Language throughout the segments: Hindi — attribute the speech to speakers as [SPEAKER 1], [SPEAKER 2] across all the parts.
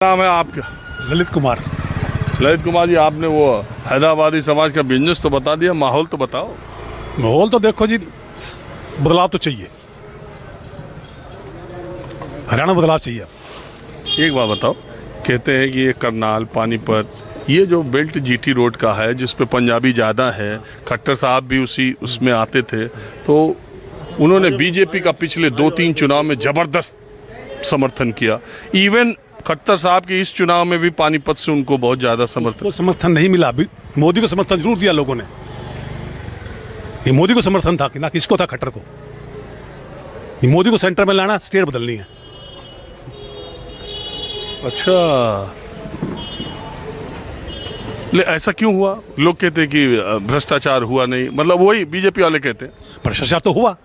[SPEAKER 1] नाम है आपका?
[SPEAKER 2] ललित कुमार।
[SPEAKER 1] ललित कुमार जी, आपने वो हैदराबादी समाज का बिजनेस तो बता दिया, माहौल तो बताओ।
[SPEAKER 2] माहौल तो देखो जी, बदलाव तो चाहिए, हरियाणा बदलाव चाहिए।
[SPEAKER 1] एक बात बताओ, कहते हैं कि ये करनाल पानीपत ये जो बेल्ट जीटी रोड का है जिस पे पंजाबी ज़्यादा है, खट्टर साहब भी उसमें आते थे, तो उन्होंने बीजेपी का पिछले 2-3 चुनाव में ज़बरदस्त समर्थन किया। इवन खट्टर साहब के इस चुनाव में भी पानीपत से उनको बहुत ज़्यादा
[SPEAKER 2] समर्थन नहीं मिला। अभी मोदी को समर्थन जरूर दिया लोगों ने, ये मोदी को समर्थन था कि ना किसको था, खट्टर को। ये मोदी को सेंटर में लाना, स्टेट बदलनी है।
[SPEAKER 1] अच्छा, ले ऐसा क्यों हुआ? लोग कहते हैं कि भ्रष्टाचार हुआ नहीं, मतलब वही बीजेपी वाले कहते हैं।
[SPEAKER 2] भ्रष्टाचार तो हुआ।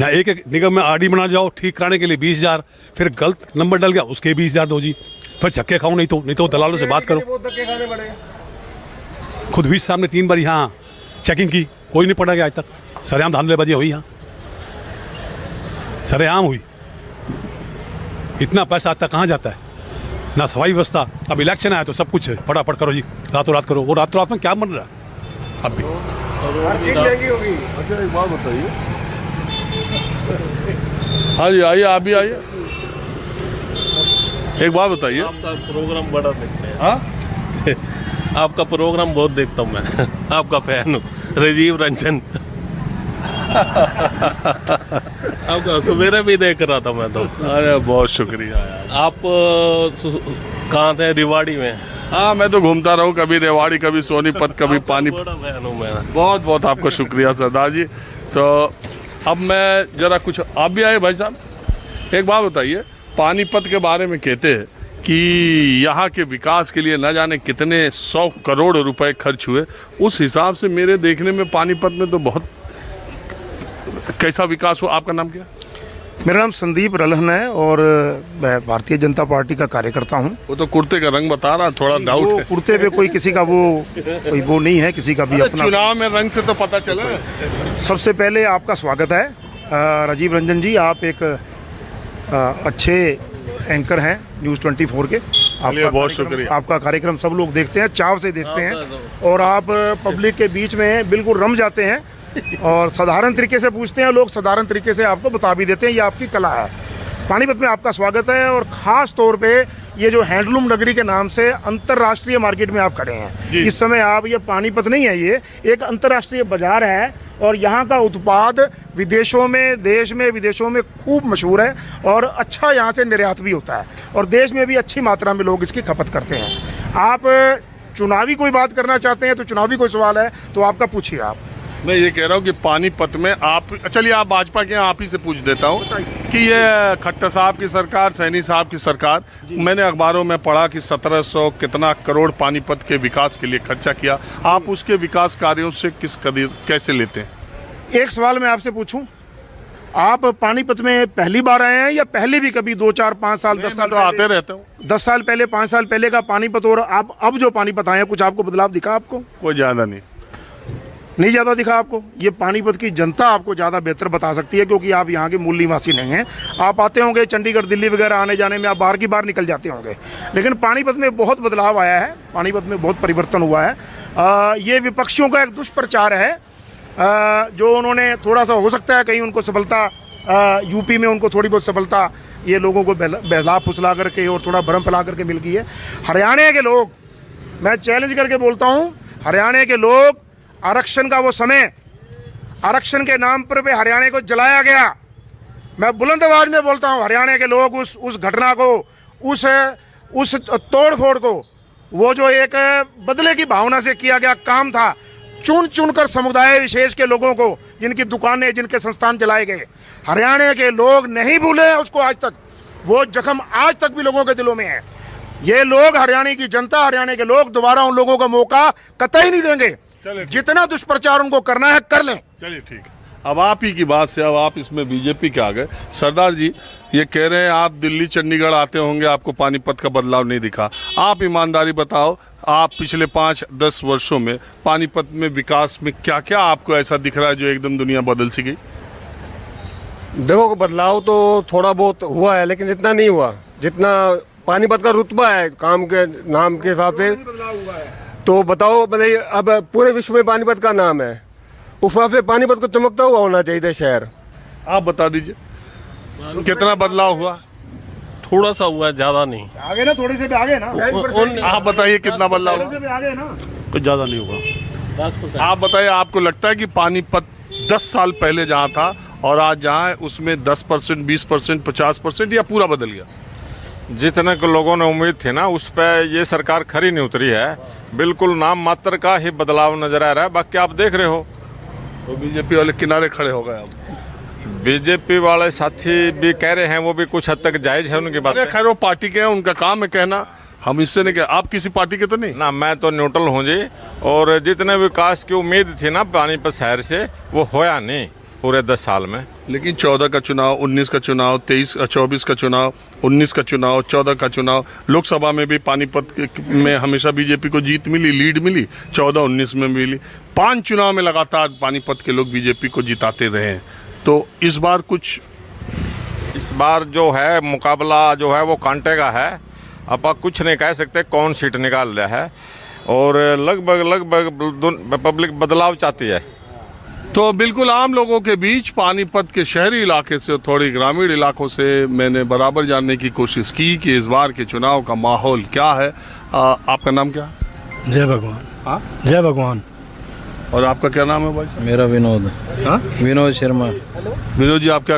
[SPEAKER 2] यहाँ एक एक निगम में आरडी बना जाओ, ठीक कराने के लिए 20,000, फिर गलत नंबर डल गया उसके 20,000 दो जी, फिर छक्के खाओ, नहीं तो दलालों से बात करो। खुद भी साहब ने 3 बार यहाँ चेकिंग की, कोई नहीं पड़ा गया आज तक। सरेआम धांधलेबाजी हुई, यहाँ सरेआम हुई। इतना पैसा आज तक कहाँ जाता है? ना सफाई व्यवस्था। अब इलेक्शन आया तो सब कुछ है, फटाफट करो जी, रातों रात करो। वो रातों रात में क्या बन रहा है अब भी?
[SPEAKER 1] अच्छा, एक बात बताइए। हाँ जी, आइए, आप भी आइए। एक बात बताइए।
[SPEAKER 3] आपका प्रोग्राम बड़ा देखते हैं।
[SPEAKER 1] हाँ,
[SPEAKER 3] आपका प्रोग्राम बहुत देखता हूँ मैं। आपका फैन हूँ, राजीव रंजन। आपका सवेरे भी देख रहा था मैं तो।
[SPEAKER 1] अरे बहुत शुक्रिया यार।
[SPEAKER 3] आप कहाँ थे? रिवाड़ी में।
[SPEAKER 1] हाँ, मैं तो घूमता रहूँ, कभी रेवाड़ी, कभी सोनीपत, कभी पानी।
[SPEAKER 3] बड़ा फैन हूँ मैं।
[SPEAKER 1] बहुत बहुत आपका शुक्रिया सरदार जी। तो अब मैं जरा कुछ, आप भी आए भाई साहब। एक बात बताइए, पानीपत के बारे में कहते हैं कि यहाँ के विकास के लिए न जाने कितने 100 करोड़ रुपए खर्च हुए। उस हिसाब से मेरे देखने में पानीपत में तो बहुत कैसा विकास हुआ। आपका नाम क्या?
[SPEAKER 4] मेरा नाम संदीप रलहन है और मैं भारतीय जनता पार्टी का कार्यकर्ता हूं।
[SPEAKER 1] वो तो कुर्ते का रंग बता रहा, थोड़ा डाउट है।
[SPEAKER 4] कुर्ते पे कोई किसी का वो नहीं है, किसी का भी अपना।
[SPEAKER 1] चुनाव में रंग से तो पता चला।
[SPEAKER 4] सबसे पहले आपका स्वागत है राजीव रंजन जी। आप एक अच्छे एंकर हैं न्यूज़ 24 के।
[SPEAKER 1] आपका बहुत शुक्रिया।
[SPEAKER 4] आपका कार्यक्रम सब लोग देखते हैं, चाव से देखते हैं, और आप पब्लिक के बीच में बिल्कुल रम जाते हैं और साधारण तरीके से पूछते हैं, लोग साधारण तरीके से आपको बता भी देते हैं। ये आपकी कला है। पानीपत में आपका स्वागत है, और ख़ास तौर पे ये जो हैंडलूम नगरी के नाम से अंतर्राष्ट्रीय मार्केट में आप खड़े हैं इस समय। आप, ये पानीपत नहीं है, ये एक अंतर्राष्ट्रीय बाजार है, और यहाँ का उत्पाद विदेशों में, देश में, विदेशों में खूब मशहूर है, और अच्छा यहाँ से निर्यात भी होता है, और देश में भी अच्छी मात्रा में लोग इसकी खपत करते हैं। आप चुनावी कोई बात करना चाहते हैं तो चुनावी कोई सवाल है तो आपका पूछिए। आप,
[SPEAKER 1] मैं ये कह रहा हूँ कि पानीपत में आप, चलिए आप भाजपा के, आप ही से पूछ देता हूँ कि ये खट्टर साहब की सरकार, सैनी साहब की सरकार, मैंने अखबारों में पढ़ा कि 1700 कितना करोड़ पानीपत के विकास के लिए खर्चा किया। आप उसके विकास कार्यों से किस कदर कैसे लेते हैं?
[SPEAKER 4] एक सवाल मैं आपसे पूछूं, आप पानीपत में पहली बार आए हैं या पहले भी कभी 2, 4, 5 साल, 10 साल
[SPEAKER 1] तो आते रहते हूँ।
[SPEAKER 4] 10 साल पहले, 5 साल पहले का पानीपत और आप अब जो पानीपत आए हैं, कुछ आपको बदलाव दिखा? आपको
[SPEAKER 1] कोई ज़्यादा नहीं
[SPEAKER 4] ज़्यादा दिखा आपको? ये पानीपत की जनता आपको ज़्यादा बेहतर बता सकती है, क्योंकि आप यहाँ के मूल निवासी नहीं हैं। आप आते होंगे चंडीगढ़, दिल्ली वगैरह, आने जाने में आप बाहर की बाहर निकल जाते होंगे, लेकिन पानीपत में बहुत बदलाव आया है, पानीपत में बहुत परिवर्तन हुआ है। ये विपक्षियों का एक दुष्प्रचार है, जो उन्होंने थोड़ा सा, हो सकता है कहीं उनको सफलता, यूपी में उनको थोड़ी बहुत सफलता ये लोगों को बहला फुसला करके और थोड़ा भरम फैला करके मिल गई है। हरियाणा के लोग, मैं चैलेंज करके बोलता हूँ, हरियाणा के लोग, आरक्षण का वो समय, आरक्षण के नाम पर भी हरियाणा को जलाया गया। मैं बुलंद आवाज में बोलता हूँ, हरियाणा के लोग उस घटना को, उस तोड़ फोड़ को, वो जो एक बदले की भावना से किया गया काम था, चुन चुन कर समुदाय विशेष के लोगों को, जिनकी दुकानें, जिनके संस्थान जलाए गए, हरियाणा के लोग नहीं भूले उसको आज तक। वो जख्म आज तक भी लोगों के दिलों में है। ये लोग, हरियाणा की जनता, हरियाणा के लोग दोबारा उन लोगों का मौका कतई नहीं देंगे। जितना दुष्प्रचार उनको करना है कर लें।
[SPEAKER 1] चलिए ठीक है। अब आप ही की बात से, अब आप इसमें बीजेपी के आ गए। सरदार जी ये कह रहे हैं आप दिल्ली चंडीगढ़ आते होंगे, आपको पानीपत का बदलाव नहीं दिखा। आप ईमानदारी बताओ, आप पिछले 5-10 वर्षों में पानीपत में विकास में क्या क्या आपको ऐसा दिख रहा है जो एकदम दुनिया बदल सी गई?
[SPEAKER 5] देखो, बदलाव तो थोड़ा बहुत हुआ है, लेकिन इतना नहीं हुआ जितना पानीपत का रुतबा है काम के नाम के हिसाब से, तो बताओ मतलब अब पूरे विश्व में पानीपत का नाम है, उस हिसाब से पानीपत को चमकता हुआ होना चाहिए शहर।
[SPEAKER 1] आप बता दीजिए कितना बदलाव हुआ।
[SPEAKER 3] थोड़ा सा हुआ है, ज़्यादा नहीं।
[SPEAKER 4] आगे ना, थोड़े से भी आगे ना,
[SPEAKER 1] आप बताइए कितना बदलाव हुआ।
[SPEAKER 4] थोड़े से भी आगे ना।
[SPEAKER 2] कुछ ज़्यादा नहीं होगा।
[SPEAKER 1] आप बताइए, आपको लगता है कि पानीपत 10 साल पहले जहाँ था और आज जहाँ है उसमें 10%, 20%, 50% या पूरा बदल गया?
[SPEAKER 6] जितने को लोगों ने उम्मीद थी ना, उस पर ये सरकार खरी नहीं उतरी है। बिल्कुल नाम मात्र का ही बदलाव नजर आ रहा है। बाकी आप देख रहे हो
[SPEAKER 1] तो बीजेपी वाले किनारे खड़े हो गए। अब
[SPEAKER 6] बीजेपी वाले साथी भी कह रहे हैं, वो भी कुछ हद तक जायज है उनकी बात।
[SPEAKER 1] अरे खैर वो पार्टी के हैं, उनका काम है कहना, हम इससे नहीं कह। आप किसी पार्टी के तो नहीं?
[SPEAKER 6] ना, मैं तो न्यूट्रल हूँ जी। और जितने विकास की उम्मीद थी ना पानीपत शहर से, वो होया नहीं पूरे 10 साल में।
[SPEAKER 1] लेकिन 14 का चुनाव, 19 का चुनाव, 24 का चुनाव, 19 का चुनाव, 14 का चुनाव, लोकसभा में भी पानीपत में हमेशा बीजेपी को जीत मिली, लीड मिली, 14-19 में मिली। 5 चुनाव में लगातार पानीपत के लोग बीजेपी को जिताते रहे हैं। तो इस बार कुछ,
[SPEAKER 6] इस बार जो है मुकाबला जो है वो कांटे का है। अब आप कुछ नहीं कह सकते कौन सीट निकाल रहा है, और लगभग पब्लिक बदलाव चाहती है।
[SPEAKER 1] तो बिल्कुल आम लोगों के बीच पानीपत के शहरी इलाके से थोड़ी ग्रामीण इलाकों से मैंने बराबर जानने की कोशिश की कि इस बार के चुनाव का माहौल क्या है। आपका नाम क्या है?
[SPEAKER 7] जय भगवान।
[SPEAKER 1] हाँ,
[SPEAKER 7] जय भगवान।
[SPEAKER 1] और आपका क्या नाम है भाई साहब?
[SPEAKER 7] मेरा विनोद।
[SPEAKER 1] हाँ,
[SPEAKER 7] विनोद शर्मा।
[SPEAKER 1] विनोद जी, आप क्या